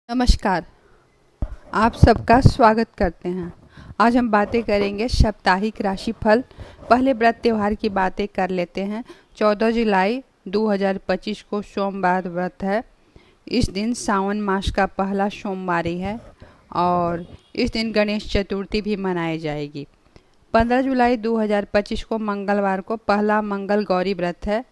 नमस्कार। आप सबका स्वागत करते हैं। आज हम बातें करेंगे साप्ताहिक राशिफल। पहले व्रत त्यौहार की बातें कर लेते हैं। 14 जुलाई 2025 को सोमवार व्रत है। इस दिन सावन मास का पहला सोमवारी है और इस दिन गणेश चतुर्थी भी मनाई जाएगी। 15 जुलाई 2025 को मंगलवार को पहला मंगल गौरी व्रत है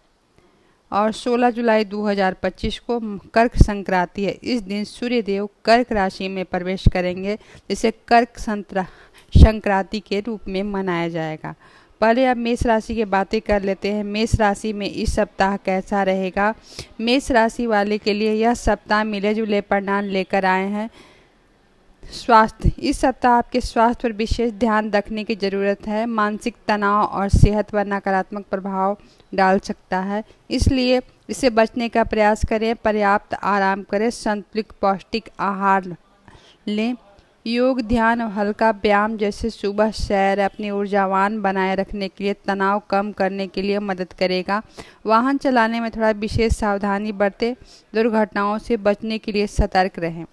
और 16 जुलाई 2025 को कर्क संक्रांति है। इस दिन सूर्यदेव कर्क राशि में प्रवेश करेंगे, जिसे कर्क संक्रांति के रूप में मनाया जाएगा। पहले अब मेष राशि की बातें कर लेते हैं। मेष राशि में इस सप्ताह कैसा रहेगा। मेष राशि वाले के लिए यह सप्ताह मिले जुले परिणाम लेकर आए हैं। स्वास्थ्य, इस सप्ताह आपके स्वास्थ्य पर विशेष ध्यान रखने की ज़रूरत है। मानसिक तनाव और सेहत पर नकारात्मक प्रभाव डाल सकता है, इसलिए इससे बचने का प्रयास करें। पर्याप्त आराम करें, संतुलित पौष्टिक आहार लें। योग, ध्यान और हल्का व्यायाम जैसे सुबह सैर अपनी ऊर्जावान बनाए रखने के लिए तनाव कम करने के लिए मदद करेगा। वाहन चलाने में थोड़ा विशेष सावधानी बरतें। दुर्घटनाओं से बचने के लिए सतर्क रहें।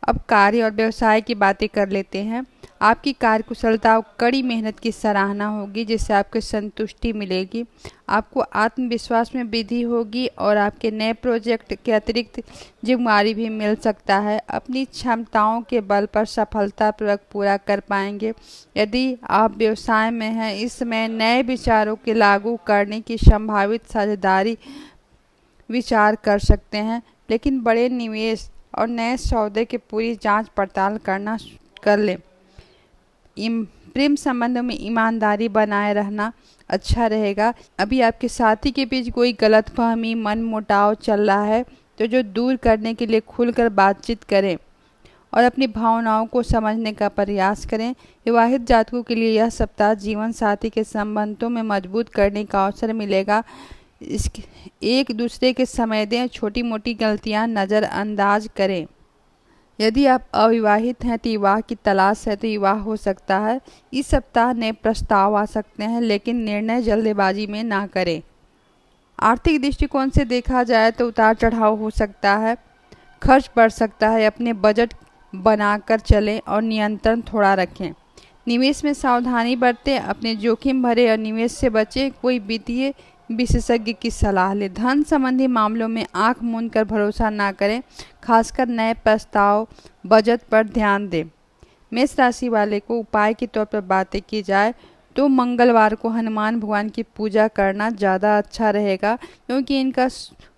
अब कार्य और व्यवसाय की बातें कर लेते हैं। आपकी कार्यकुशलता और कड़ी मेहनत की सराहना होगी, जिससे आपको संतुष्टि मिलेगी। आपको आत्मविश्वास में वृद्धि होगी और आपके नए प्रोजेक्ट के अतिरिक्त जिम्मेदारी भी मिल सकता है। अपनी क्षमताओं के बल पर सफलतापूर्वक पूरा कर पाएंगे। यदि आप व्यवसाय में हैं, इस समय नए विचारों के लागू करने की संभावित साझेदारी विचार कर सकते हैं, लेकिन बड़े निवेश और नए सौदे की पूरी जांच पड़ताल कर लें। प्रेम संबंधों में ईमानदारी बनाए रहना अच्छा रहेगा। अभी आपके साथी के बीच कोई गलतफहमी, मनमुटाव चल रहा है, तो जो दूर करने के लिए खुलकर बातचीत करें और अपनी भावनाओं को समझने का प्रयास करें। विवाहित जातकों के लिए यह सप्ताह जीवन साथी के संबंधों में मजबूत करने का अवसर मिलेगा। एक दूसरे के समय दें, छोटी मोटी गलतियां नज़रअंदाज करें। यदि आप अविवाहित हैं तो विवाह की तलाश है तो विवाह हो सकता है। इस सप्ताह नए प्रस्ताव आ सकते हैं, लेकिन निर्णय जल्दबाजी में ना करें। आर्थिक दृष्टिकोण से देखा जाए तो उतार चढ़ाव हो सकता है, खर्च बढ़ सकता है। अपने बजट बनाकर चलें और नियंत्रण थोड़ा रखें। निवेश में सावधानी बरतें, अपने जोखिम भरे और निवेश से बचें। कोई वित्तीय विशेषज्ञ की सलाह लें। धन संबंधी मामलों में आंख मूंद कर भरोसा ना करें, खासकर नए प्रस्ताव। बजट पर ध्यान दें। मेष राशि वाले को उपाय के तौर पर बातें की जाए तो मंगलवार को हनुमान भगवान की पूजा करना ज़्यादा अच्छा रहेगा, क्योंकि इनका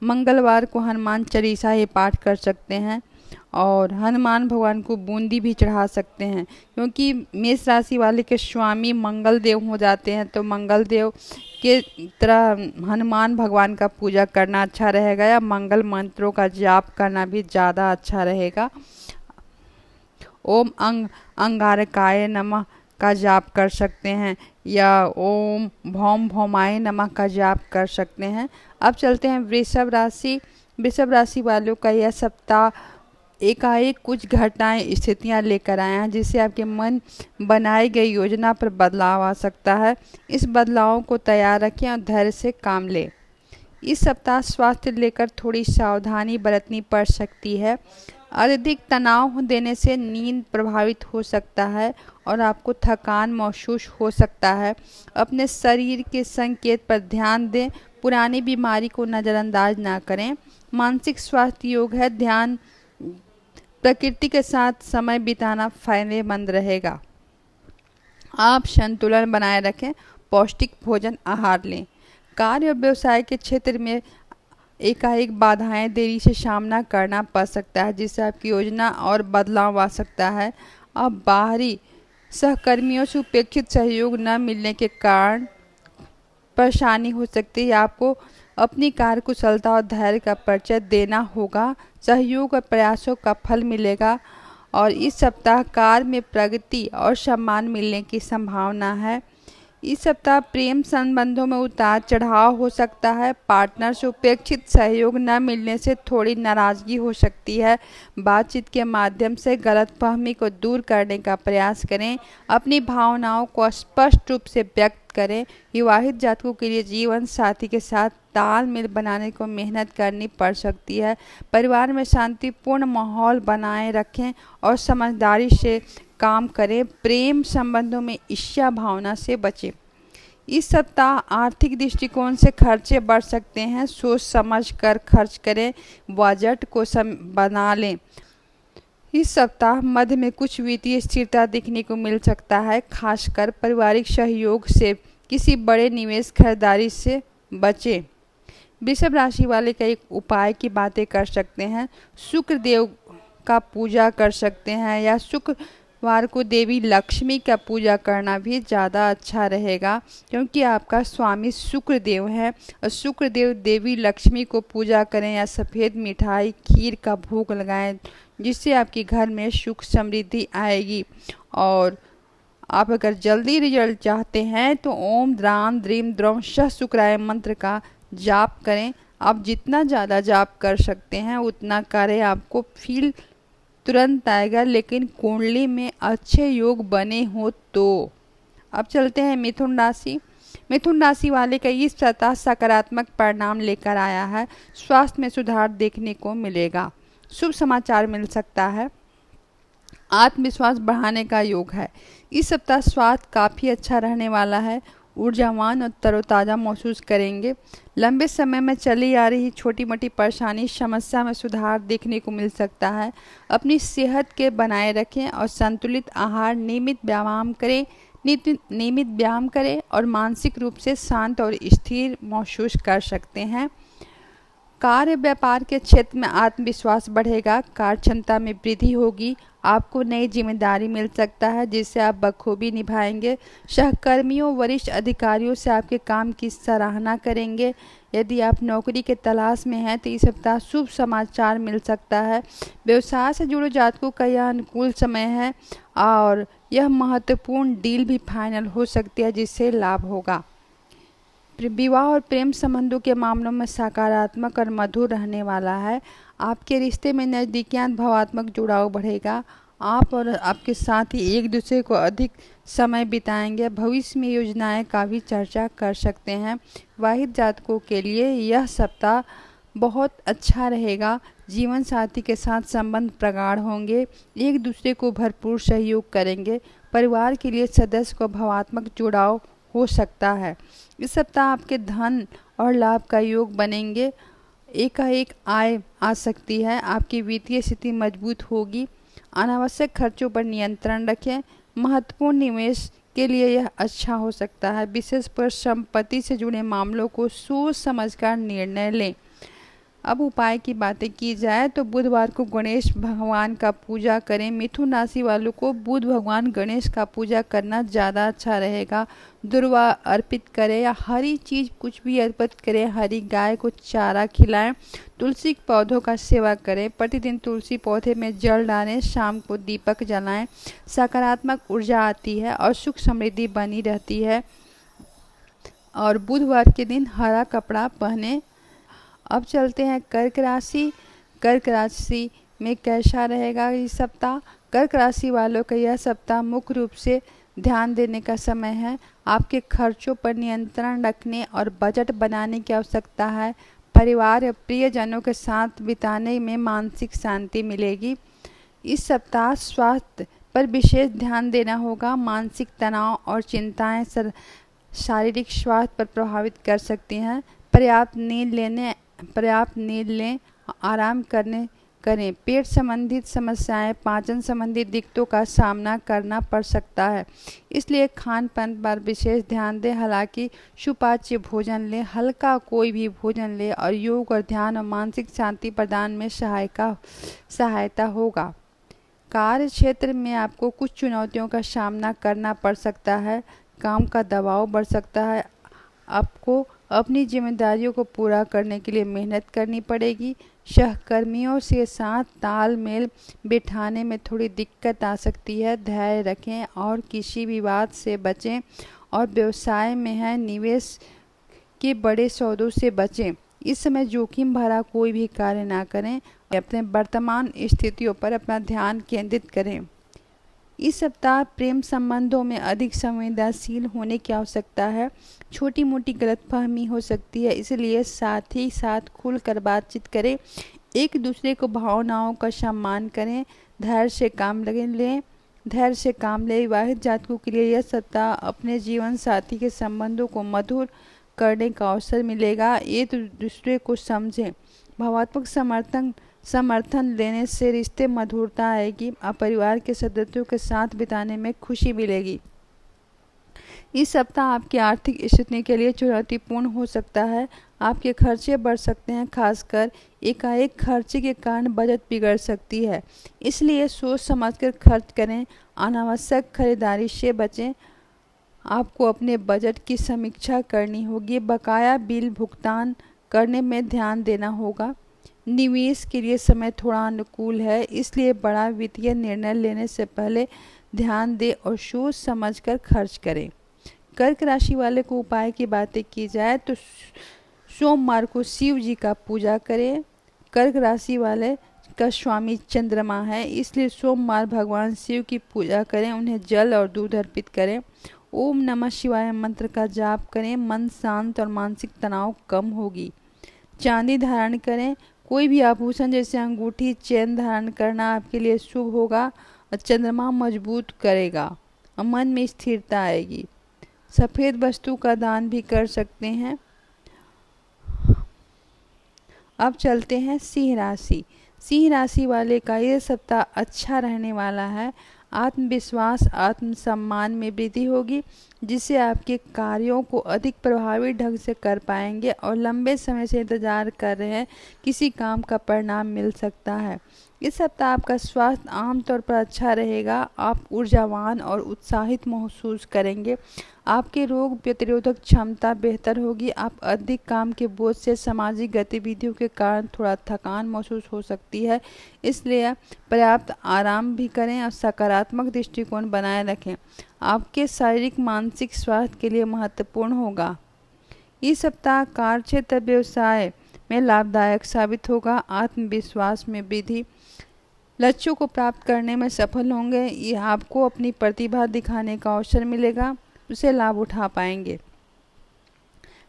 मंगलवार को हनुमान चालीसा ही पाठ कर सकते हैं और हनुमान भगवान को बूंदी भी चढ़ा सकते हैं, क्योंकि मेष राशि वाले के स्वामी मंगल देव हो जाते हैं। तो मंगल देव के तरह हनुमान भगवान का पूजा करना अच्छा रहेगा, या मंगल मंत्रों का जाप करना भी ज़्यादा अच्छा रहेगा। ओम अंगारकाय नमः का जाप कर सकते हैं, या ओम भौम भौमाय नमः का जाप कर सकते हैं। अब चलते हैं वृषभ राशि। वृषभ राशि वालों का यह सप्ताह एकाएक कुछ घटनाएं, स्थितियां लेकर आए हैं, जिससे आपके मन बनाई गई योजना पर बदलाव आ सकता है। इस बदलावों को तैयार रखें और धैर्य से काम लें। इस सप्ताह स्वास्थ्य लेकर थोड़ी सावधानी बरतनी पड़ सकती है। अत्यधिक तनाव देने से नींद प्रभावित हो सकता है और आपको थकान महसूस हो सकता है। अपने शरीर के संकेत पर ध्यान दें, पुरानी बीमारी को नज़रअंदाज ना करें। मानसिक स्वास्थ्य योग है, ध्यान प्रकृति के साथ समय बिताना फायदेमंद रहेगा। आप संतुलन बनाए रखें, पौष्टिक भोजन आहार लें। कार्य और व्यवसाय के क्षेत्र में एकाएक बाधाएं, देरी से सामना करना पड़ सकता है, जिससे आपकी योजना और बदलाव आ सकता है। अब बाहरी सहकर्मियों से उपेक्षित सहयोग न मिलने के कारण परेशानी हो सकती है। आपको अपनी कार्यकुशलता और धैर्य का परिचय देना होगा। सहयोग और प्रयासों का फल मिलेगा और इस सप्ताह कार्य में प्रगति और सम्मान मिलने की संभावना है। इस सप्ताह प्रेम संबंधों में उतार चढ़ाव हो सकता है। पार्टनर से उपेक्षित सहयोग न मिलने से थोड़ी नाराजगी हो सकती है। बातचीत के माध्यम से गलतफहमी को दूर करने का प्रयास करें। अपनी भावनाओं को स्पष्ट रूप से व्यक्त करें। विवाहित जातकों के लिए जीवन साथी के साथ तालमेल बनाने को मेहनत करनी पड़ सकती है। परिवार में शांतिपूर्ण माहौल बनाए रखें और समझदारी से काम करें। प्रेम संबंधों में ईर्ष्या भावना से बचें। इस सप्ताह आर्थिक दृष्टिकोण से खर्चे बढ़ सकते हैं, सोच समझ कर खर्च करें, बजट को बना लें। इस सप्ताह मध्य में कुछ वित्तीय स्थिरता देखने को मिल सकता है, खासकर पारिवारिक सहयोग से किसी बड़े निवेश खरीदारी से बचें। वृषभ राशि वाले कई उपाय की बातें कर सकते हैं। शुक्र देव का पूजा कर सकते हैं या शुक्रवार को देवी लक्ष्मी का पूजा करना भी ज़्यादा अच्छा रहेगा, क्योंकि आपका स्वामी शुक्र देव है। और शुक्र देव देवी लक्ष्मी को पूजा करें या सफ़ेद मिठाई खीर का भोग लगाएं, जिससे आपके घर में सुख समृद्धि आएगी। और आप अगर जल्दी रिजल्ट चाहते हैं तो ओम द्राम द्रीम द्रौम श शुक्राय मंत्र का जाप करें। आप जितना ज़्यादा जाप कर सकते हैं उतना करें, आपको फील तुरंत आएगा, लेकिन कुंडली में अच्छे योग बने हो तो। अब चलते हैं मिथुन राशि। मिथुन राशि वाले का इस सप्ताह सकारात्मक परिणाम लेकर आया है। स्वास्थ्य में सुधार देखने को मिलेगा, शुभ समाचार मिल सकता है, आत्मविश्वास बढ़ाने का योग है। इस सप्ताह स्वास्थ्य काफ़ी अच्छा रहने वाला है, ऊर्जावान और तरोताज़ा महसूस करेंगे। लंबे समय में चली आ रही छोटी मोटी परेशानी समस्या में सुधार देखने को मिल सकता है। अपनी सेहत के बनाए रखें और संतुलित आहार, नियमित व्यायाम करें और मानसिक रूप से शांत और स्थिर महसूस कर सकते हैं। कार्य व्यापार के क्षेत्र में आत्मविश्वास बढ़ेगा, कार्य क्षमता में वृद्धि होगी। आपको नई जिम्मेदारी मिल सकता है जिसे आप बखूबी निभाएंगे। सहकर्मियों, वरिष्ठ अधिकारियों से आपके काम की सराहना करेंगे। यदि आप नौकरी के तलाश में हैं तो इस सप्ताह शुभ समाचार मिल सकता है। व्यवसाय से जुड़े जातकों का यह अनुकूल समय है और यह महत्वपूर्ण डील भी फाइनल हो सकती है, जिससे लाभ होगा। विवाह और प्रेम संबंधों के मामलों में सकारात्मक और मधुर रहने वाला है। आपके रिश्ते में नज़दीकियाँ भावात्मक जुड़ाव बढ़ेगा। आप और आपके साथी एक दूसरे को अधिक समय बिताएंगे। भविष्य में योजनाएं का भी चर्चा कर सकते हैं। विवाहित जातकों के लिए यह सप्ताह बहुत अच्छा रहेगा। जीवन साथी के साथ संबंध प्रगाढ़ होंगे, एक दूसरे को भरपूर सहयोग करेंगे। परिवार के लिए सदस्य को भावात्मक जुड़ाव हो सकता है। इस सप्ताह आपके धन और लाभ का योग बनेंगे। एकाएक आय आ सकती है, आपकी वित्तीय स्थिति मजबूत होगी। अनावश्यक खर्चों पर नियंत्रण रखें। महत्वपूर्ण निवेश के लिए यह अच्छा हो सकता है। विशेष पर संपत्ति से जुड़े मामलों को सोच समझकर निर्णय लें। अब उपाय की बातें की जाए तो बुधवार को गणेश भगवान का पूजा करें। मिथुन राशि वालों को बुध भगवान गणेश का पूजा करना ज़्यादा अच्छा रहेगा। दुर्वा अर्पित करें या हरी चीज़ कुछ भी अर्पित करें। हरी गाय को चारा खिलाएं। तुलसी के पौधों का सेवा करें। प्रतिदिन तुलसी पौधे में जल डालें। शाम को दीपक जलाएं। सकारात्मक ऊर्जा आती है और सुख समृद्धि बनी रहती है। और बुधवार के दिन हरा कपड़ा पहने। अब चलते हैं कर्क राशि। कर्क राशि में कैसा रहेगा इस सप्ताह। कर्क राशि वालों का यह सप्ताह मुख्य रूप से ध्यान देने का समय है। आपके खर्चों पर नियंत्रण रखने और बजट बनाने की आवश्यकता है। परिवार या प्रियजनों के साथ बिताने में मानसिक शांति मिलेगी। इस सप्ताह स्वास्थ्य पर विशेष ध्यान देना होगा। मानसिक तनाव और चिंताएं शारीरिक स्वास्थ्य पर प्रभावित कर सकती हैं। पर्याप्त नींद लें, आराम करें। पेट संबंधित समस्याएं, पाचन संबंधित दिक्कतों का सामना करना पड़ सकता है, इसलिए खान पान पर विशेष ध्यान दें। हालांकि सुपाच्य भोजन लें, हल्का कोई भी भोजन लें और योग और ध्यान और मानसिक शांति प्रदान में सहायता होगा। कार्य क्षेत्र में आपको कुछ चुनौतियों का सामना करना पड़ सकता है। काम का दबाव बढ़ सकता है। आपको अपनी जिम्मेदारियों को पूरा करने के लिए मेहनत करनी पड़ेगी। सहकर्मियों से साथ तालमेल बिठाने में थोड़ी दिक्कत आ सकती है। धैर्य रखें और किसी विवाद से बचें। और व्यवसाय में है निवेश के बड़े सौदों से बचें। इस समय जोखिम भरा कोई भी कार्य ना करें। अपने वर्तमान स्थितियों पर अपना ध्यान केंद्रित करें। इस सप्ताह प्रेम संबंधों में अधिक संवेदनशील होने की आवश्यकता है। छोटी मोटी गलतफहमी हो सकती है, इसलिए साथ ही साथ खुलकर बातचीत करें। एक दूसरे को भावनाओं का सम्मान करें। धैर्य से काम लें। विवाहित जातकों के लिए यह सप्ताह अपने जीवन साथी के संबंधों को मधुर करने का अवसर मिलेगा। एक दूसरे को समझें। भावनात्मक समर्थन लेने से रिश्ते मधुरता आएगी और परिवार के सदस्यों के साथ बिताने में खुशी मिलेगी। इस सप्ताह आपकी आर्थिक स्थिति के लिए चुनौतीपूर्ण हो सकता है। आपके खर्चे बढ़ सकते हैं, खासकर एकाएक खर्चे के कारण बजट बिगड़ सकती है, इसलिए सोच समझकर खर्च करें। अनावश्यक खरीदारी से बचें। आपको अपने बजट की समीक्षा करनी होगी। बकाया बिल भुगतान करने में ध्यान देना होगा। निवेश के लिए समय थोड़ा अनुकूल है, इसलिए बड़ा वित्तीय निर्णय लेने से पहले ध्यान दें और सोच समझकर खर्च करें। कर्क राशि वाले को उपाय की बातें की जाए तो सोमवार को शिव जी का पूजा करें। कर्क राशि वाले का स्वामी चंद्रमा है, इसलिए सोमवार भगवान शिव की पूजा करें, उन्हें जल और दूध अर्पित करें। ओम नमः शिवाय मंत्र का जाप करें। मन शांत और मानसिक तनाव कम होगी। चांदी धारण करें। कोई भी आभूषण जैसे अंगूठी, चेन धारण करना आपके लिए शुभ होगा और चंद्रमा मजबूत करेगा और मन में स्थिरता आएगी। सफ़ेद वस्तु का दान भी कर सकते हैं। अब चलते हैं सिंह राशि। सिंह राशि वाले का यह सप्ताह अच्छा रहने वाला है। आत्मविश्वास, आत्मसम्मान में वृद्धि होगी, जिससे आपके कार्यों को अधिक प्रभावी ढंग से कर पाएंगे और लंबे समय से इंतजार कर रहे हैं किसी काम का परिणाम मिल सकता है। इस सप्ताह आपका स्वास्थ्य आमतौर पर अच्छा रहेगा। आप ऊर्जावान और उत्साहित महसूस करेंगे। आपके रोग प्रतिरोधक क्षमता बेहतर होगी। आप अधिक काम के बोझ से सामाजिक गतिविधियों के कारण थोड़ा थकान महसूस हो सकती है, इसलिए पर्याप्त आराम भी करें और सकारात्मक दृष्टिकोण बनाए रखें। आपके शारीरिक मानसिक स्वास्थ्य के लिए महत्वपूर्ण होगा। इस सप्ताह कार्य क्षेत्र व्यवसाय में लाभदायक साबित होगा। आत्मविश्वास में वृद्धि, लक्ष्यों को प्राप्त करने में सफल होंगे। ये आपको अपनी प्रतिभा दिखाने का अवसर मिलेगा, उसे लाभ उठा पाएंगे।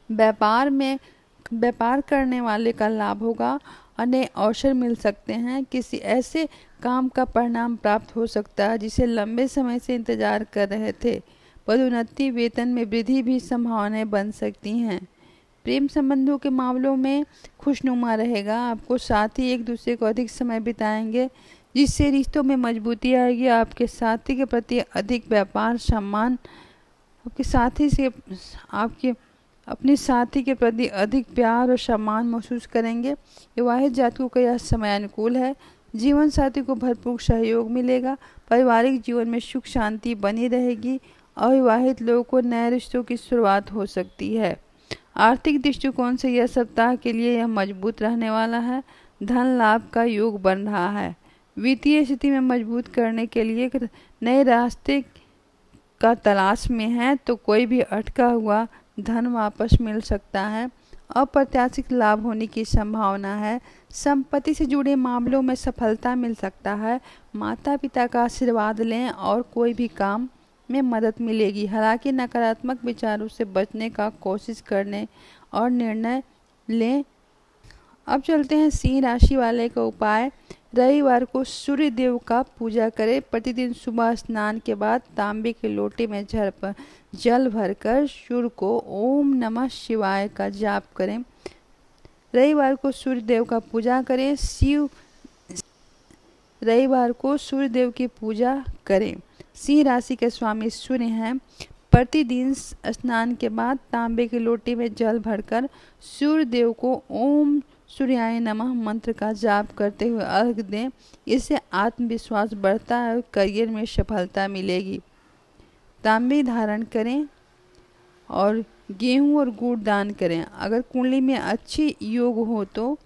व्यापार करने वाले का लाभ होगा और नए अवसर मिल सकते हैं। किसी ऐसे काम का परिणाम प्राप्त हो सकता है जिसे लंबे समय से इंतजार कर रहे थे। पदोन्नति, वेतन में वृद्धि भी संभावनाएं बन सकती हैं। प्रेम संबंधों के मामलों में खुशनुमा रहेगा। आपको साथ ही एक दूसरे को अधिक समय बिताएंगे, जिससे रिश्तों में मजबूती आएगी। आपके साथी के प्रति अधिक व्यापार सम्मान, आपके अपने साथी के प्रति अधिक प्यार और सम्मान महसूस करेंगे। विवाहित जातकों का यह समय अनुकूल है। जीवन साथी को भरपूर सहयोग मिलेगा। पारिवारिक जीवन में सुख शांति बनी रहेगी। अविवाहित लोगों को नए रिश्तों की शुरुआत हो सकती है। आर्थिक दृष्टिकोण से यह सप्ताह के लिए यह मजबूत रहने वाला है। धन लाभ का योग बन रहा है। वित्तीय स्थिति में मजबूत करने के लिए नए रास्ते का तलाश में है तो कोई भी अटका हुआ धन वापस मिल सकता है। अप्रत्याशित लाभ होने की संभावना है। संपत्ति से जुड़े मामलों में सफलता मिल सकता है। माता पिता का आशीर्वाद लें और कोई भी काम में मदद मिलेगी। हालांकि नकारात्मक विचारों से बचने का कोशिश करने और निर्णय लें। अब चलते हैं सिंह राशि वाले का उपाय। रविवार को सूर्य देव का पूजा करें। प्रतिदिन सुबह स्नान के बाद तांबे के लोटे में जल भरकर सूर्य को ओम नमः शिवाय का जाप करें। रविवार को सूर्य देव का पूजा करें। रविवार को सूर्य देव की पूजा करें। सिंह राशि के स्वामी सूर्य हैं। प्रतिदिन स्नान के बाद तांबे के लोटे में जल भरकर सूर्य देव को ओम सूर्याय नमः मंत्र का जाप करते हुए अर्घ दें। इससे आत्मविश्वास बढ़ता है और करियर में सफलता मिलेगी। तांबे धारण करें और गेहूं और गुड़ दान करें। अगर कुंडली में अच्छी योग हो तो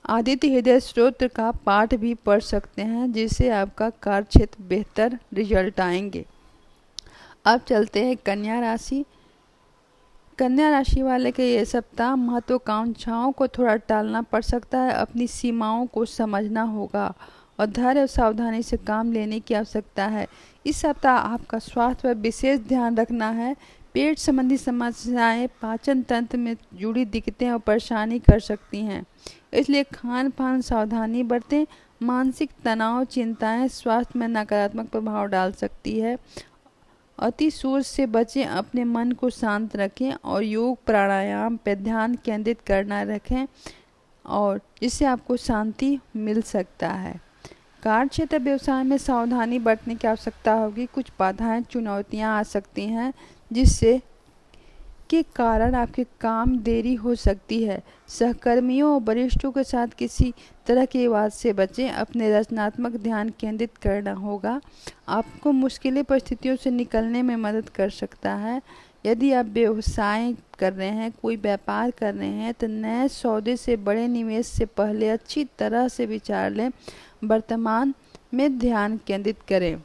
आदित्य हृदय स्तोत्र का पाठ भी पढ़ सकते हैं, जिससे आपका कार्य क्षेत्र बेहतर रिजल्ट आएंगे। अब चलते हैं कन्या राशि। कन्या राशि वाले के ये सप्ताह महत्वाकांक्षाओं को थोड़ा टालना पड़ सकता है। अपनी सीमाओं को समझना होगा और धैर्य और सावधानी से काम लेने की आवश्यकता है। इस सप्ताह आपका स्वास्थ्य पर विशेष ध्यान रखना है। पेट संबंधी समस्याएं पाचन तंत्र में जुड़ी दिक्कतें और परेशानी कर सकती हैं, इसलिए खान पान सावधानी बरतें। मानसिक तनाव चिंताएं स्वास्थ्य में नकारात्मक प्रभाव डाल सकती है। अति सोच से बचें, अपने मन को शांत रखें और योग प्राणायाम पर ध्यान केंद्रित करना रखें और इससे आपको शांति मिल सकता है। कार्य क्षेत्र व्यवसाय में सावधानी बरतने की आवश्यकता होगी। कुछ बाधाएं चुनौतियां आ सकती हैं जिससे के कारण आपके काम देरी हो सकती है। सहकर्मियों और वरिष्ठों के साथ किसी तरह के विवाद से बचें। अपने रचनात्मक ध्यान केंद्रित करना होगा, आपको मुश्किल परिस्थितियों से निकलने में मदद कर सकता है। यदि आप व्यवसाय कर रहे हैं, कोई व्यापार कर रहे हैं, तो नए सौदे से बड़े निवेश से पहले अच्छी तरह से विचार लें। वर्तमान में ध्यान केंद्रित करें।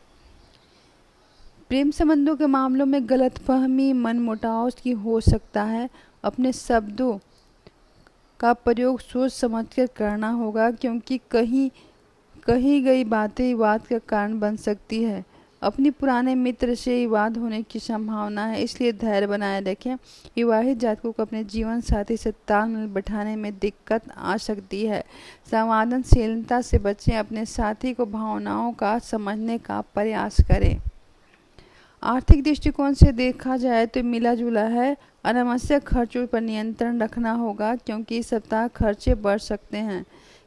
प्रेम संबंधों के मामलों में गलतफहमी मनमुटाव की हो सकता है। अपने शब्दों का प्रयोग सोच समझकर करना होगा, क्योंकि कही गई बातें विवाद का कारण बन सकती है। अपनी पुराने मित्र से विवाद होने की संभावना है, इसलिए धैर्य बनाए रखें। विवाहित जातकों को अपने जीवन साथी से तालमेल बिठाने में दिक्कत आ सकती है। संवेदनशीलता से बचें, अपने साथी को भावनाओं का समझने का प्रयास करें। आर्थिक दृष्टिकोण से देखा जाए तो मिला जुला है। अनावश्यक खर्चों पर नियंत्रण रखना होगा, क्योंकि इस सप्ताह खर्चे बढ़ सकते हैं।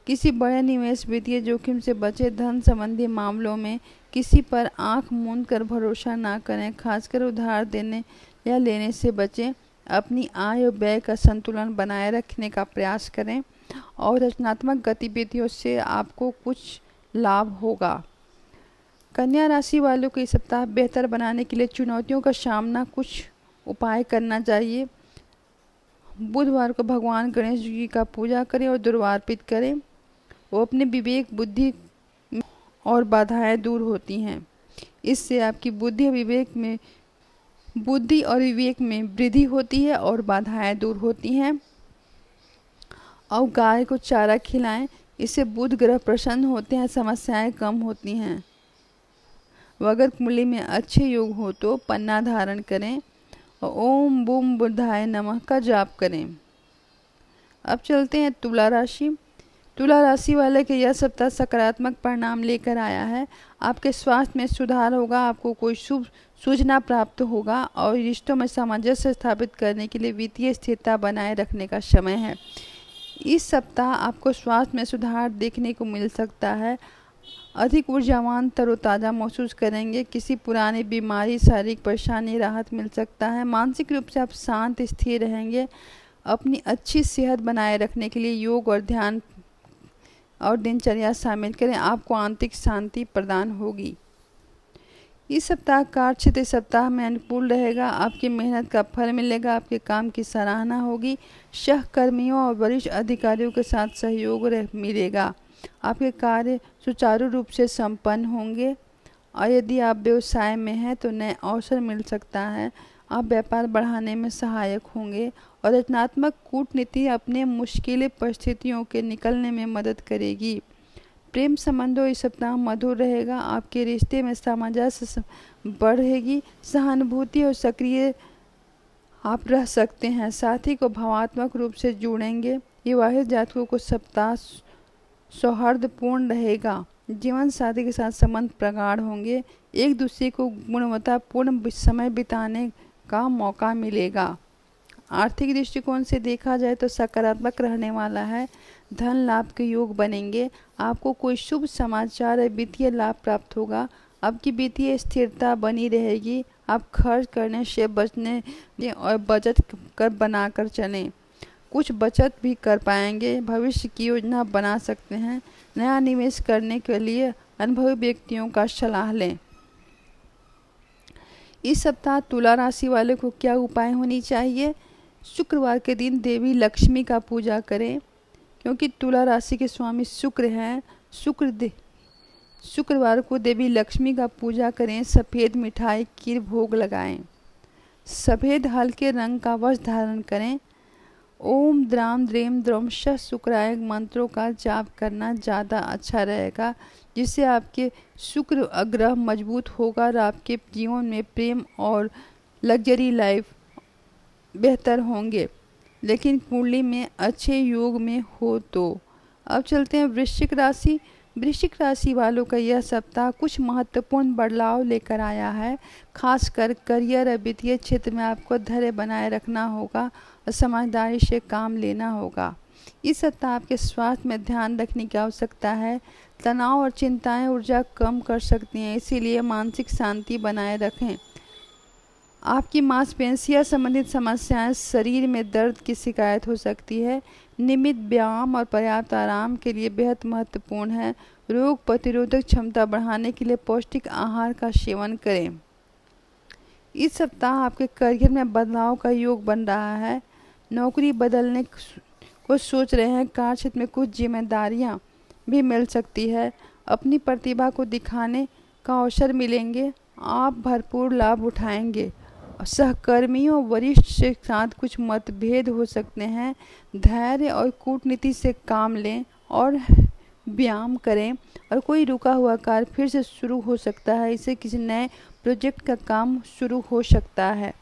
किसी बड़े निवेश वित्तीय जोखिम से बचे। धन संबंधी मामलों में किसी पर आंख मूंद कर भरोसा न करें, खासकर उधार देने या लेने से बचें। अपनी आय और व्यय का संतुलन बनाए रखने का प्रयास करें और रचनात्मक गतिविधियों से आपको कुछ लाभ होगा। कन्या राशि वालों को इस सप्ताह बेहतर बनाने के लिए चुनौतियों का सामना कुछ उपाय करना चाहिए। बुधवार को भगवान गणेश जी का पूजा करें और दुर्वा अर्पित करें। वो अपने विवेक बुद्धि और बाधाएं दूर होती हैं। इससे आपकी बुद्धि और विवेक में वृद्धि होती है और बाधाएं दूर होती हैं। और गाय को चारा खिलाएं, इससे बुध ग्रह प्रसन्न होते हैं, समस्याएं कम होती हैं। अगर कुंडली में अच्छे योग हो तो पन्ना धारण करें और ओम बूम बुधाय नमः का जाप करें। अब चलते हैं तुला राशि। तुला राशि वाले के यह सप्ताह सकारात्मक परिणाम लेकर आया है। आपके स्वास्थ्य में सुधार होगा, आपको कोई शुभ सूचना प्राप्त होगा और रिश्तों में सामंजस्य स्थापित करने के लिए वित्तीय स्थिरता बनाए रखने का समय है। इस सप्ताह आपको स्वास्थ्य में सुधार देखने को मिल सकता है। अधिक ऊर्जावान तरोताज़ा महसूस करेंगे। किसी पुरानी बीमारी शारीरिक परेशानी राहत मिल सकता है। मानसिक रूप से आप शांत स्थिर रहेंगे। अपनी अच्छी सेहत बनाए रखने के लिए योग और ध्यान और दिनचर्या शामिल करें, आपको आंतरिक शांति प्रदान होगी। इस सप्ताह कार्य क्षेत्र सप्ताह में अनुकूल रहेगा। आपकी मेहनत का फल मिलेगा, आपके काम की सराहना होगी। सहकर्मियों और वरिष्ठ अधिकारियों के साथ सहयोग मिलेगा। आपके कार्य सुचारू रूप से संपन्न होंगे और यदि आप व्यवसाय में हैं तो नए अवसर मिल सकता है। आप व्यापार बढ़ाने में सहायक होंगे और रचनात्मक कूटनीति अपने मुश्किल परिस्थितियों के निकलने में मदद करेगी। प्रेम संबंधों इस सप्ताह मधुर रहेगा। आपके रिश्ते में सामंजस्य बढ़ेगी। सहानुभूति और सक्रिय आप रह सकते हैं। साथी को भावनात्मक रूप से जोड़ेंगे। विवाहित जातकों को सप्ताह सौहार्दपूर्ण रहेगा। जीवन साथी के साथ संबंध प्रगाढ़ होंगे। एक दूसरे को गुणवत्तापूर्ण समय बिताने का मौका मिलेगा। आर्थिक दृष्टिकोण से देखा जाए तो सकारात्मक रहने वाला है। धन लाभ के योग बनेंगे। आपको कोई शुभ समाचार या वित्तीय लाभ प्राप्त होगा। आपकी वित्तीय स्थिरता बनी रहेगी। आप खर्च करने से बचने और बचत कर बनाकर चलें। कुछ बचत भी कर पाएंगे। भविष्य की योजना बना सकते हैं। नया निवेश करने के लिए अनुभवी व्यक्तियों का सलाह लें। इस सप्ताह तुला राशि वाले को क्या उपाय होनी चाहिए? शुक्रवार के दिन देवी लक्ष्मी का पूजा करें, क्योंकि तुला राशि के स्वामी शुक्र हैं। शुक्रवार को देवी लक्ष्मी का पूजा करें। सफ़ेद मिठाई की भोग लगाएं। सफ़ेद हल्के रंग का वस्त्र धारण करें। ओम द्राम द्रेम द्रम श शुक्राय मंत्रों का जाप करना ज़्यादा अच्छा रहेगा, जिससे आपके शुक्र ग्रह मजबूत होगा और आपके जीवन में प्रेम और लग्जरी लाइफ बेहतर होंगे, लेकिन कुंडली में अच्छे योग में हो तो। अब चलते हैं वृश्चिक राशि। वृश्चिक राशि वालों का यह सप्ताह कुछ महत्वपूर्ण बदलाव लेकर आया है। खासकर करियर और वित्तीय क्षेत्र में आपको धैर्य बनाए रखना होगा और समझदारी से काम लेना होगा। इस सप्ताह आपके स्वास्थ्य में ध्यान रखने की आवश्यकता है। तनाव और चिंताएं ऊर्जा कम कर सकती हैं, इसीलिए मानसिक शांति बनाए रखें। आपकी मांसपेशियां संबंधित समस्याएं, शरीर में दर्द की शिकायत हो सकती है। नियमित व्यायाम और पर्याप्त आराम के लिए बेहद महत्वपूर्ण है। रोग प्रतिरोधक क्षमता बढ़ाने के लिए पौष्टिक आहार का सेवन करें। इस सप्ताह आपके करियर में बदलाव का योग बन रहा है। नौकरी बदलने को सोच रहे हैं। कार्य क्षेत्र में कुछ जिम्मेदारियां भी मिल सकती है। अपनी प्रतिभा को दिखाने का अवसर मिलेंगे। आप भरपूर लाभ उठाएंगे। सहकर्मियों वरिष्ठ से साथ कुछ मतभेद हो सकते हैं। धैर्य और कूटनीति से काम लें और व्यायाम करें, और कोई रुका हुआ कार्य फिर से शुरू हो सकता है। इससे किसी नए प्रोजेक्ट का काम शुरू हो सकता है।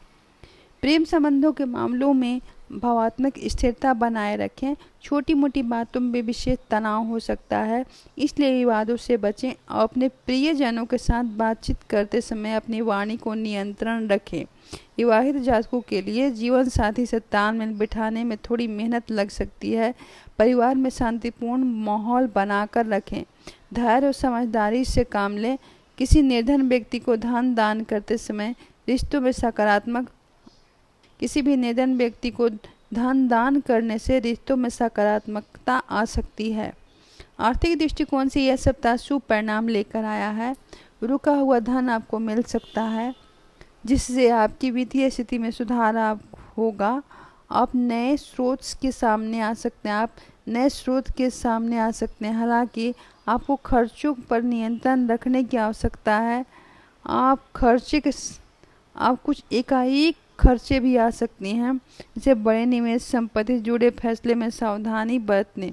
प्रेम संबंधों के मामलों में भावात्मक स्थिरता बनाए रखें। छोटी मोटी बातों में विशेष तनाव हो सकता है, इसलिए विवादों से बचें और अपने प्रियजनों के साथ बातचीत करते समय अपनी वाणी को नियंत्रण रखें। विवाहित जातकों के लिए जीवन साथी से तालमेल बिठाने में थोड़ी मेहनत लग सकती है। परिवार में शांतिपूर्ण माहौल बनाकर रखें। धैर्य और समझदारी से काम लें। किसी निर्धन व्यक्ति को धन दान करते समय रिश्तों में धन दान करने से रिश्तों में सकारात्मकता आ सकती है। आर्थिक दृष्टिकोण से यह सप्ताह शुभ परिणाम लेकर आया है। रुका हुआ धन आपको मिल सकता है, जिससे आपकी वित्तीय स्थिति में सुधार होगा। आप नए स्रोत के सामने आ सकते हैं। हालांकि आपको खर्चों पर नियंत्रण रखने की आवश्यकता है। आप कुछ एकाएक खर्चे भी आ सकती हैं, जैसे बड़े निवेश संपत्ति से जुड़े फैसले में सावधानी बरतें।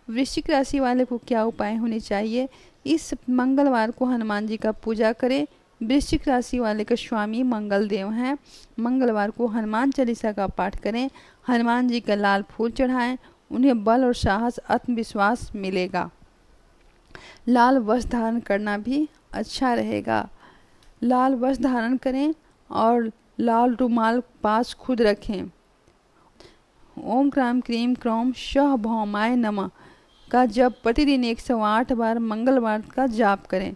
वृश्चिक राशि वाले को क्या उपाय होने चाहिए? इस मंगलवार को हनुमान जी का पूजा करें। वृश्चिक राशि वाले के स्वामी मंगल देव हैं। मंगलवार को हनुमान चालीसा का पाठ करें। हनुमान जी का लाल फूल चढ़ाएं। उन्हें बल और साहस, आत्मविश्वास मिलेगा। लाल वस्त्र धारण करना भी अच्छा रहेगा। लाल वस्त्र धारण करें और लाल रुमाल पास खुद रखें। ओम क्राम क्रीम क्रौम शह भौमाय नमः का जप प्रतिदिन 108 बार मंगलवार का जाप करें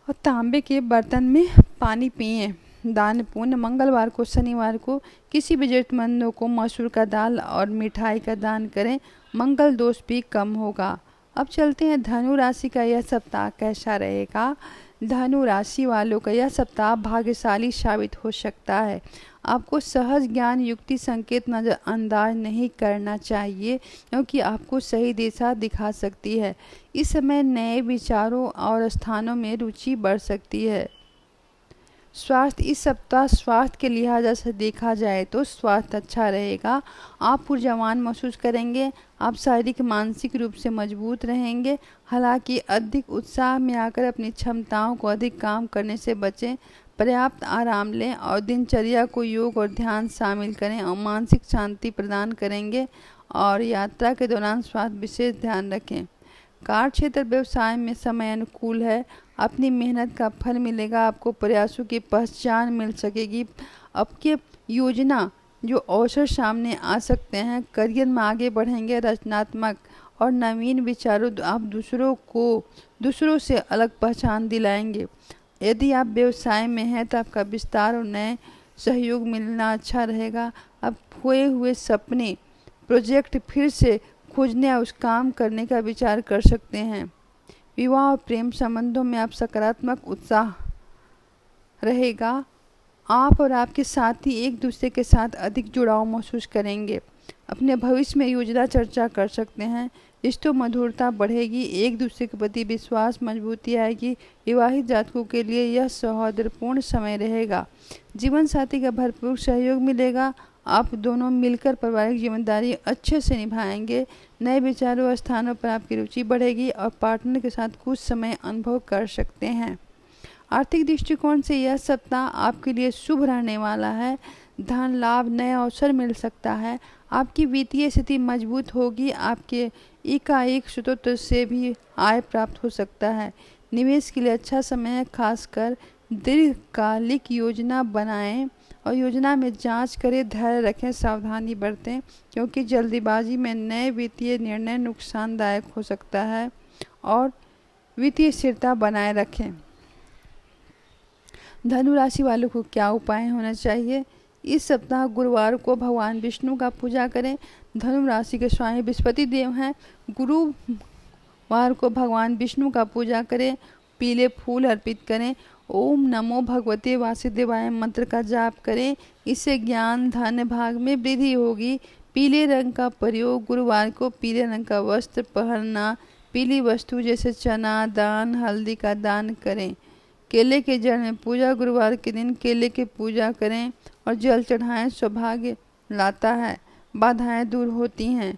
और तांबे के बर्तन में पानी पिएं। दान पुण्य। मंगलवार को शनिवार को किसी भी जरूरतमंदों को मसूर का दाल और मिठाई का दान करें। मंगल दोष भी कम होगा। अब चलते हैं धनु राशि का यह सप्ताह कैसा रहेगा। धनु राशि वालों का यह सप्ताह भाग्यशाली साबित हो सकता है। आपको सहज ज्ञान युक्ति संकेत नजरअंदाज नहीं करना चाहिए, क्योंकि आपको सही दिशा दिखा सकती है। इस समय नए विचारों और स्थानों में रुचि बढ़ सकती है। स्वास्थ्य। इस सप्ताह स्वास्थ्य के लिहाज से देखा जाए तो स्वास्थ्य अच्छा रहेगा। आप ऊर्जावान महसूस करेंगे। आप शारीरिक मानसिक रूप से मजबूत रहेंगे। हालांकि अधिक उत्साह में आकर अपनी क्षमताओं को अधिक काम करने से बचें। पर्याप्त आराम लें और दिनचर्या को योग और ध्यान शामिल करें और मानसिक शांति प्रदान करेंगे। और यात्रा के दौरान स्वास्थ्य विशेष ध्यान रखें। कार्य क्षेत्र व्यवसाय में समय अनुकूल है। अपनी मेहनत का फल मिलेगा। आपको प्रयासों की पहचान मिल सकेगी। आपके योजना जो अवसर सामने आ सकते हैं। करियर में आगे बढ़ेंगे। रचनात्मक और नवीन विचारों आप दूसरों से अलग पहचान दिलाएंगे। यदि आप व्यवसाय में हैं तो आपका विस्तार और नए सहयोग मिलना अच्छा रहेगा। आप खोए हुए सपने प्रोजेक्ट फिर से खोजने और उस काम करने का विचार कर सकते हैं। विवाह और प्रेम संबंधों में आप सकारात्मक उत्साह रहेगा। आप और आपके साथी एक दूसरे के साथ अधिक जुड़ाव महसूस करेंगे। अपने भविष्य में योजना चर्चा कर सकते हैं। रिश्तों मधुरता बढ़ेगी। एक दूसरे के प्रति विश्वास मजबूती आएगी। विवाहित जातकों के लिए यह सौहार्दपूर्ण समय रहेगा। जीवन साथी का भरपूर सहयोग मिलेगा। आप दोनों मिलकर पारिवारिक जिम्मेदारी अच्छे से निभाएंगे। नए विचारों और स्थानों पर आपकी रुचि बढ़ेगी और पार्टनर के साथ कुछ समय अनुभव कर सकते हैं। आर्थिक दृष्टिकोण से यह सप्ताह आपके लिए शुभ रहने वाला है। धन लाभ, नए अवसर मिल सकता है। आपकी वित्तीय स्थिति मजबूत होगी। आपके एकाएक स्रोत से भी आय प्राप्त हो सकता है। निवेश के लिए अच्छा समय है, खासकर दीर्घकालिक योजना बनाएं और योजना में जांच करें, धैर्य रखें, सावधानी बरतें, क्योंकि जल्दीबाजी में नए वित्तीय निर्णय नुकसानदायक हो सकता है। और वित्तीय स्थिरता बनाए रखें। धनु राशि वालों को क्या उपाय होना चाहिए? इस सप्ताह गुरुवार को भगवान विष्णु का पूजा करें। धनु राशि के स्वामी बृहस्पति देव हैं। गुरुवार को भगवान विष्णु का पूजा करें, पीले फूल अर्पित करें, ओम नमो भगवते वासुदेवाय मंत्र का जाप करें। इससे ज्ञान धन भाग में वृद्धि होगी। पीले रंग का प्रयोग, गुरुवार को पीले रंग का वस्त्र पहनना, पीली वस्तु जैसे चना दान, हल्दी का दान करें। केले के जड़ में पूजा, गुरुवार के दिन केले की पूजा करें और जल चढ़ाएं, सौभाग्य लाता है, बाधाएं दूर होती हैं।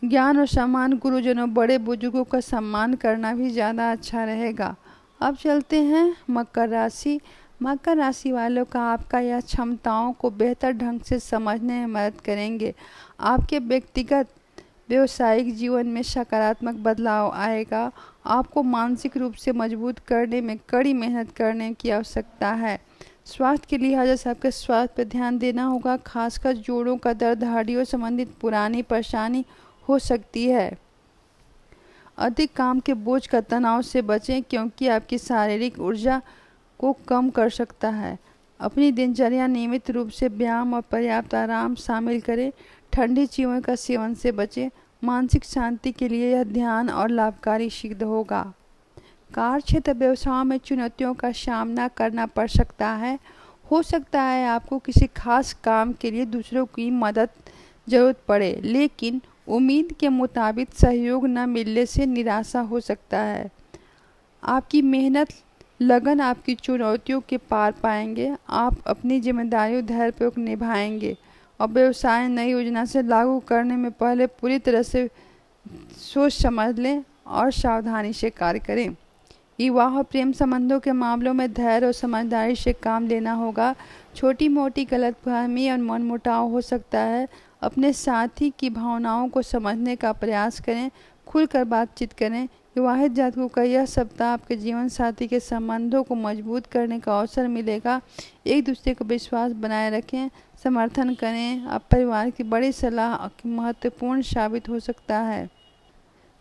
ज्ञान और सम्मान, गुरुजनों बड़े बुजुर्गों का सम्मान करना भी ज़्यादा अच्छा रहेगा। अब चलते हैं मकर राशि। मकर राशि वालों का आपका यह क्षमताओं को बेहतर ढंग से समझने में मदद करेंगे। आपके व्यक्तिगत व्यवसायिक जीवन में सकारात्मक बदलाव आएगा। आपको मानसिक रूप से मजबूत करने में कड़ी मेहनत करने की आवश्यकता है। स्वास्थ्य के लिहाज से आपके स्वास्थ्य पर ध्यान देना होगा, खासकर जोड़ों का दर्द, हड्डियों संबंधित पुरानी परेशानी हो सकती है। अधिक काम के बोझ का तनाव से बचें, क्योंकि आपकी शारीरिक ऊर्जा को कम कर सकता है। अपनी दिनचर्या नियमित रूप से व्यायाम और पर्याप्त आराम शामिल करें। ठंडी चीज़ों का सेवन से बचें। मानसिक शांति के लिए यह ध्यान और लाभकारी सिद्ध होगा। कार्य क्षेत्र व्यवसाय में चुनौतियों का सामना करना पड़ सकता है। हो सकता है आपको किसी खास काम के लिए दूसरों की मदद जरूरत पड़े, लेकिन उम्मीद के मुताबिक सहयोग न मिलने से निराशा हो सकता है। आपकी मेहनत लगन आपकी चुनौतियों के पार पाएंगे। आप अपनी जिम्मेदारियों धैर्यपूर्वक निभाएंगे और व्यवसाय नई योजना से लागू करने में पहले पूरी तरह से सोच समझ लें और सावधानी से कार्य करें। विवाह और प्रेम संबंधों के मामलों में धैर्य और समझदारी से काम लेना होगा। छोटी मोटी गलतफहमी और मनमुटाव हो सकता है। अपने साथी की भावनाओं को समझने का प्रयास करें, खुलकर बातचीत करें। विवाहित जातकों का यह सप्ताह आपके जीवन साथी के संबंधों को मजबूत करने का अवसर मिलेगा। एक दूसरे को विश्वास बनाए रखें, समर्थन करें। अब परिवार की बड़ी सलाह महत्वपूर्ण साबित हो सकता है।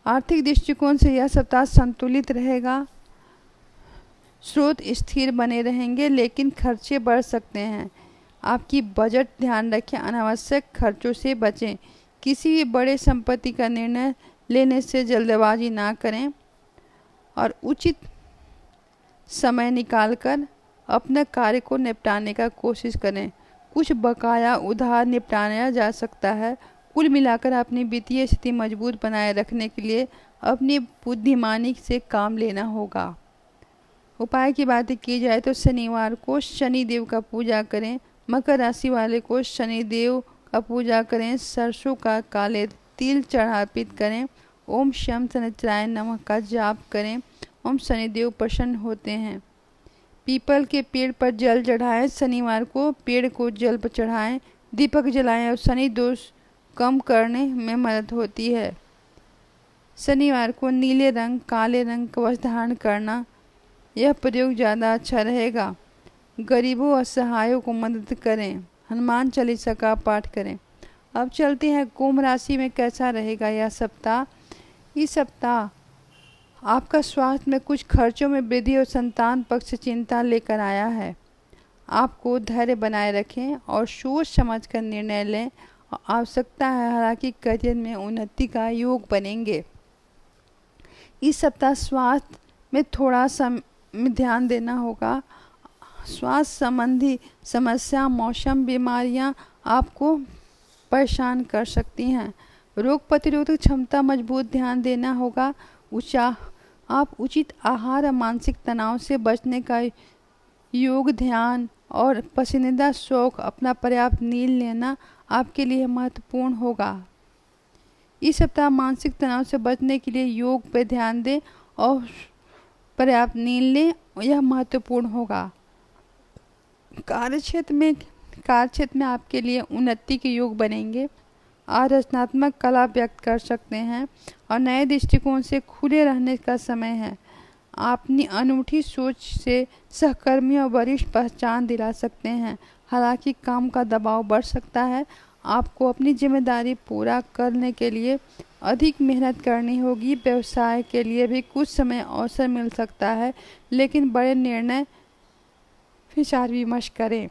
आर्थिक दृष्टिकोण से यह सप्ताह संतुलित रहेगा। स्रोत स्थिर बने रहेंगे, लेकिन खर्चे बढ़ सकते हैं। आपकी बजट ध्यान रखें, अनावश्यक खर्चों से बचें। किसी भी बड़े संपत्ति का निर्णय लेने से जल्दबाजी ना करें और उचित समय निकालकर अपने कार्य को निपटाने का कोशिश करें। कुछ बकाया उधार निपटाया जा सकता है। कुल मिलाकर अपनी वित्तीय स्थिति मजबूत बनाए रखने के लिए अपनी बुद्धिमानी से काम लेना होगा। उपाय की बात की जाए तो शनिवार को शनिदेव का पूजा करें। मकर राशि वाले को शनिदेव का पूजा करें। सरसों का काले तिल अर्पित करें। ओम शम शनिचराय नमः का जाप करें। ओम शनिदेव प्रसन्न होते हैं। पीपल के पेड़ पर जल चढ़ाएं। शनिवार को पेड़ को जल पर चढ़ाएं। दीपक जलाएं और शनि दोष कम करने में मदद होती है। शनिवार को नीले रंग काले रंग का वस्त्र धारण करना, यह प्रयोग ज़्यादा अच्छा रहेगा। गरीबों और असहायों को मदद करें। हनुमान चालीसा का पाठ करें। अब चलते हैं कुंभ राशि में कैसा रहेगा यह सप्ताह। इस सप्ताह आपका स्वास्थ्य में कुछ खर्चों में वृद्धि और संतान पक्ष चिंता लेकर आया है। आपको धैर्य बनाए रखें और सोच समझ कर निर्णय लें। आवश्यकता है, हालांकि करियर में उन्नति का योग बनेंगे। इस सप्ताह स्वास्थ्य में थोड़ा सा ध्यान देना होगा। स्वास्थ्य संबंधी समस्या, मौसम बीमारियां आपको परेशान कर सकती हैं। रोग प्रतिरोधक क्षमता मजबूत ध्यान देना होगा। आप उचित आहार और मानसिक तनाव से बचने का योग, ध्यान और पसंदीदा शौक, अपना पर्याप्त नींद लेना आपके लिए महत्वपूर्ण होगा। इस सप्ताह मानसिक तनाव से बचने के लिए योग पर ध्यान दें और पर्याप्त नींद लें, यह महत्वपूर्ण होगा। कार्यक्षेत्र में आपके लिए उन्नति के योग बनेंगे। आज रचनात्मक कला व्यक्त कर सकते हैं और नए दृष्टिकोण से खुले रहने का समय है। अपनी अनूठी सोच से सहकर्मियों और वरिष्ठ पहचान दिला सकते हैं। हालांकि काम का दबाव बढ़ सकता है। आपको अपनी जिम्मेदारी पूरा करने के लिए अधिक मेहनत करनी होगी। व्यवसाय के लिए भी कुछ समय अवसर मिल सकता है, लेकिन बड़े निर्णय विचार विमर्श करें।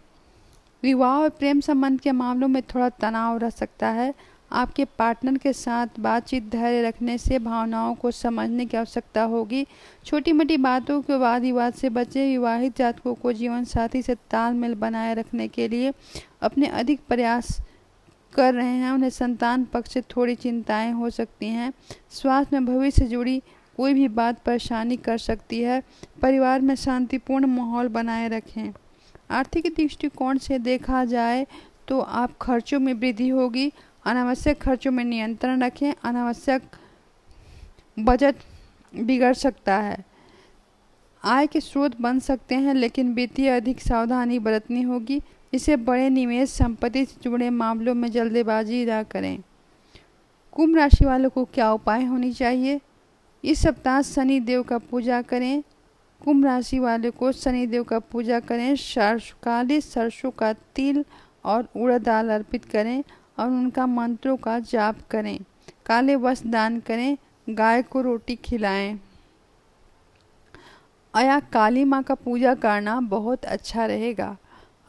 विवाह और प्रेम संबंध के मामलों में थोड़ा तनाव रह सकता है। आपके पार्टनर के साथ बातचीत धैर्य रखने से भावनाओं को समझने की आवश्यकता होगी। छोटी मोटी बातों के वाद विवाद से बचें। विवाहित जातकों को जीवन साथी से तालमेल बनाए रखने के लिए अपने अधिक प्रयास कर रहे हैं। उन्हें संतान पक्ष से थोड़ी चिंताएं हो सकती हैं। स्वास्थ्य में भविष्य से जुड़ी कोई भी बात परेशानी कर सकती है। परिवार में शांतिपूर्ण माहौल बनाए रखें। आर्थिक दृष्टिकोण से देखा जाए तो आप खर्चों में वृद्धि होगी। अनावश्यक खर्चों में नियंत्रण रखें। अनावश्यक बजट बिगड़ सकता है। आय के स्रोत बन सकते हैं, लेकिन वित्तीय अधिक सावधानी बरतनी होगी। इसे बड़े निवेश, संपत्ति से जुड़े मामलों में जल्दबाजी न करें। कुंभ राशि वालों को क्या उपाय होनी चाहिए? इस सप्ताह शनि देव का पूजा करें। कुंभ राशि वाले को शनि देव का पूजा करें। काली सरसों का तिल और उड़द दाल अर्पित करें और उनका मंत्रों का जाप करें। काले वस्त्र दान करें। गाय को रोटी खिलाएं। या काली माँ का पूजा करना बहुत अच्छा रहेगा।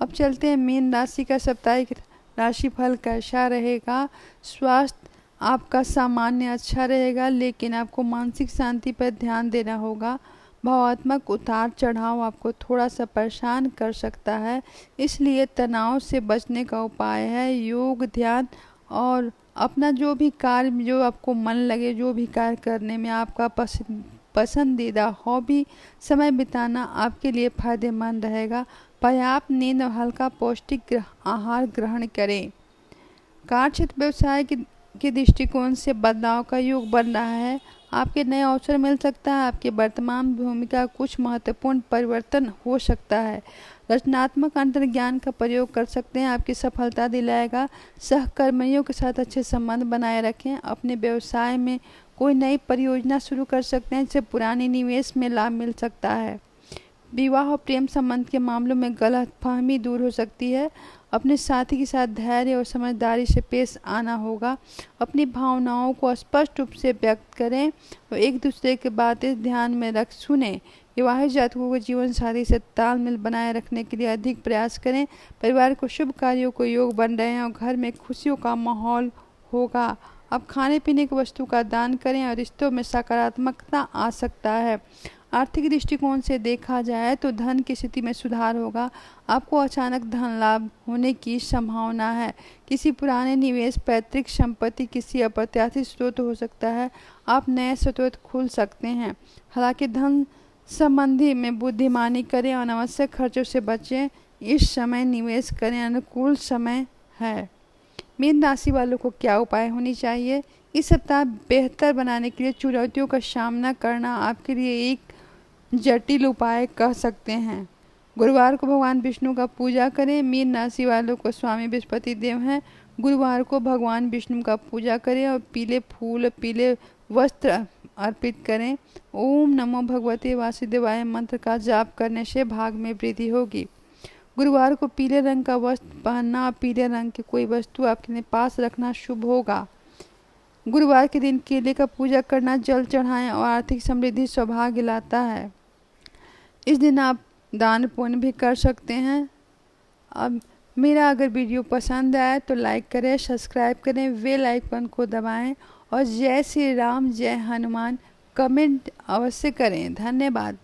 अब चलते हैं मीन राशि का साप्ताहिक राशिफल कैसा रहेगा। स्वास्थ्य आपका सामान्य अच्छा रहेगा, लेकिन आपको मानसिक शांति पर ध्यान देना होगा। भावात्मक उतार चढ़ाव आपको थोड़ा सा परेशान कर सकता है, इसलिए तनाव से बचने का उपाय है योग, ध्यान और अपना जो भी कार्य, जो आपको मन लगे, जो भी कार्य करने में आपका पसंदीदा हॉबी समय बिताना आपके लिए फायदेमंद रहेगा। पर्याप्त नींद और हल्का पौष्टिक आहार ग्रहण करें। कार्यक्षेत्र व्यवसाय के दृष्टिकोण से बदलाव का योग बन रहा है। आपके नए अवसर मिल सकता है। आपके वर्तमान भूमिका कुछ महत्वपूर्ण परिवर्तन हो सकता है। रचनात्मक अंतर्ज्ञान का प्रयोग कर सकते हैं, आपकी सफलता दिलाएगा। सहकर्मियों के साथ अच्छे संबंध बनाए रखें। अपने व्यवसाय में कोई नई परियोजना शुरू कर सकते हैं, जिससे पुराने निवेश में लाभ मिल सकता है। विवाह और प्रेम संबंध के मामलों में गलतफहमी दूर हो सकती है। अपने साथी के साथ धैर्य और समझदारी से पेश आना होगा। अपनी भावनाओं को स्पष्ट रूप से व्यक्त करें और एक दूसरे की बातें ध्यान में रख सुनें। विवाहित जातकों को जीवन साथी से तालमेल बनाए रखने के लिए अधिक प्रयास करें। परिवार को शुभ कार्यों को योग बन रहे हैं और घर में खुशियों का माहौल होगा। अब खाने पीने की वस्तु का दान करें और रिश्तों में सकारात्मकता आ सकता है। आर्थिक दृष्टिकोण से देखा जाए तो धन की स्थिति में सुधार होगा। आपको अचानक धन लाभ होने की संभावना है। किसी पुराने निवेश, पैतृक संपत्ति, किसी अप्रत्याशित स्रोत हो सकता है। आप नए स्रोत खुल सकते हैं। हालांकि धन संबंधी में बुद्धिमानी करें और अनावश्यक खर्चों से बचें। इस समय निवेश करें, अनुकूल समय है। मीन राशि वालों को क्या उपाय होनी चाहिए? इस सप्ताह बेहतर बनाने के लिए चुनौतियों का सामना करना आपके लिए एक जटिल उपाय कह सकते हैं। गुरुवार को भगवान विष्णु का पूजा करें। मीन राशि वालों को स्वामी बृहस्पति देव हैं। गुरुवार को भगवान विष्णु का पूजा करें और पीले फूल, पीले वस्त्र अर्पित करें। ओम नमो भगवते वासुदेवाय मंत्र का जाप करने से भाग में वृद्धि होगी। गुरुवार को पीले रंग का वस्त्र पहनना और पीले रंग की कोई वस्तु आपके पास रखना शुभ होगा। गुरुवार के दिन केले का पूजा करना, जल चढ़ाएं और आर्थिक समृद्धि सौभाग्य लाता है। इस दिन आप दान पुण्य भी कर सकते हैं। अब मेरा अगर वीडियो पसंद आए तो लाइक करें, सब्सक्राइब करें, बेल आइकन को दबाएं और जय श्री राम, जय हनुमान कमेंट अवश्य करें। धन्यवाद।